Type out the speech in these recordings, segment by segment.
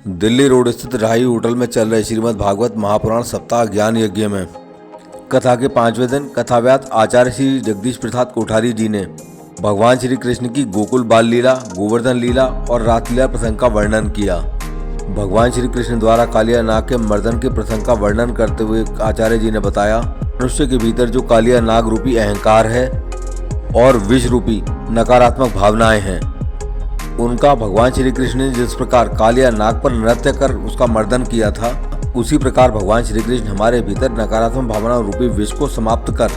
Delhi road स्थित राही hotel में चल रहे श्रीमद् भागवत महापुराण सप्ताह ज्ञान यज्ञ में कथा के 5वें दिन कथाव्यास आचार्य श्री जगदीश प्रसाद कोठारी जी ने भगवान श्री कृष्ण की गोकुल बाल लीला, गोवर्धन लीला और रासलीला प्रसंग का वर्णन किया। भगवान श्री कृष्ण द्वारा कालिया नाग के मर्दन के प्रसंग का वर्णन करते हुए आचार्य जी ने बताया, मनुष्य के भीतर जो कालिया नाग रूपी अहंकार है और विष रूपी नकारात्मक भावनाएं हैं, उनका भगवान श्री कृष्ण ने जिस प्रकार कालिया नाग पर नृत्य कर उसका मर्दन किया था, उसी प्रकार भगवान श्री कृष्ण हमारे भीतर नकारात्मक भावना रूपी विष को समाप्त कर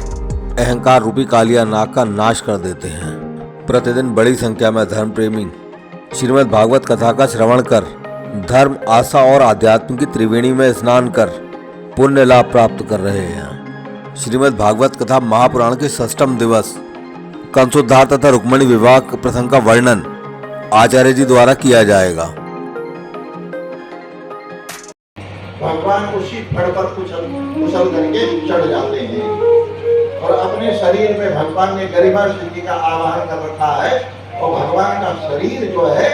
अहंकार रूपी कालिया नाग का नाश कर देते हैं। प्रतिदिन बड़ी संख्या में धर्म प्रेमी श्रीमद् भागवत कथा का श्रवण कर धर्म, आस्था और आध्यात्म की त्रिवेणी में स्नान कर पुण्य लाभ प्राप्त कर रहे हैं। श्रीमद् भागवत कथा महापुराण के 6वें दिवस कंसोद्धार तथा रुक्मणी विवाह प्रसंग का वर्णन आचार्य जी द्वारा किया जाएगा। भगवान उसी फड़ पर कुशल करके चढ़ जाते हैं और अपने शरीर में भगवान ने गरिमा सिद्धि का आवाहन कर रखा है और भगवान का शरीर जो है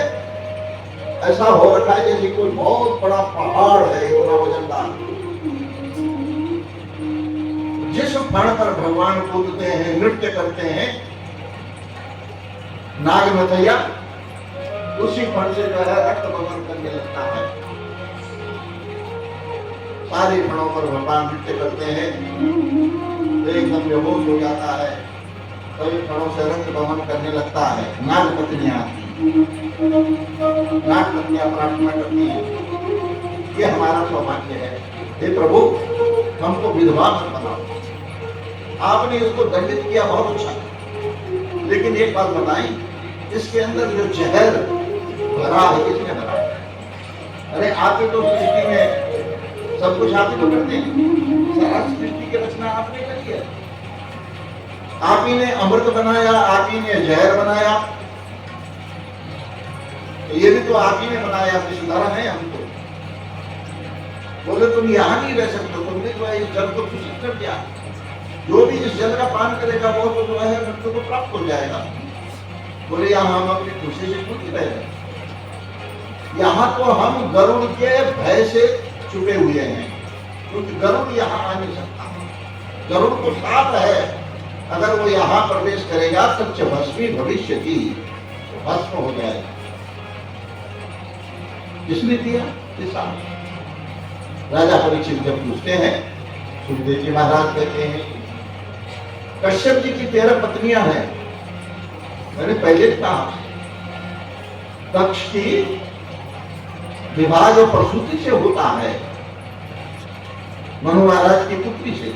ऐसा हो रखा है जैसे कोई बहुत बड़ा पहाड़ है, इतना वजनदार। जिस फड़ पर भगवान कूदते हैं, नृत्य करते हैं, नाग नथैया उसी फड़ से जो है रक्त बमन करने लगता है। सारे फड़ों पर भगवान नृत्य करते हैं, एकदम बेहोश हो जाता है। कई फड़ों से रक्त बमन करने लगता है। नाग पत्नियां प्रार्थना करती हैं, ये हमारा सौभाग्य है, हे प्रभु हमको विधवा मत बनाओ। आपने इसको दंडित किया, बहुत अच्छा, लेकिन एक बात बताएं, इसके अंदर जो जहर भरा है किसने भरा? अरे आप ही तो सृष्टि में सब कुछ आप ही तो करते हैं, सारा सृष्टि की रचना आपने करी है। आप ही ने अमृत बनाया, आप ही ने जहर बनाया, ये भी तो आप ही ने बनाया, विषधारा है हमको। बोले तुम यहाँ नहीं रह सकते, तुमने जो है इस जल को दूषित कर दिया। जो भी इस जल का पान करेगा वो तो जो है मृत्यु को प्राप्त हो जाएगा। बोले यहाँ हम अपनी खुशी से खुद रह रहे, यहाँ तो हम गरुड़ के भय से छुपे हुए हैं, क्योंकि गरुड़ यहाँ आ नहीं सकता। गरुड़ को साफ है, अगर वो यहाँ प्रवेश करेगा तच्च भस्मी भविष्य की, तो भस्म हो जाएगा। जिसने दिया राजा परीक्षित जब पूछते हैं, सुखदेव जी महाराज कहते हैं कश्यप जी की 13 पत्नियां हैं। मैंने पहले कहा दक्ष की विवाह जो प्रसूति से होता है, मनु महाराज की पुत्री से।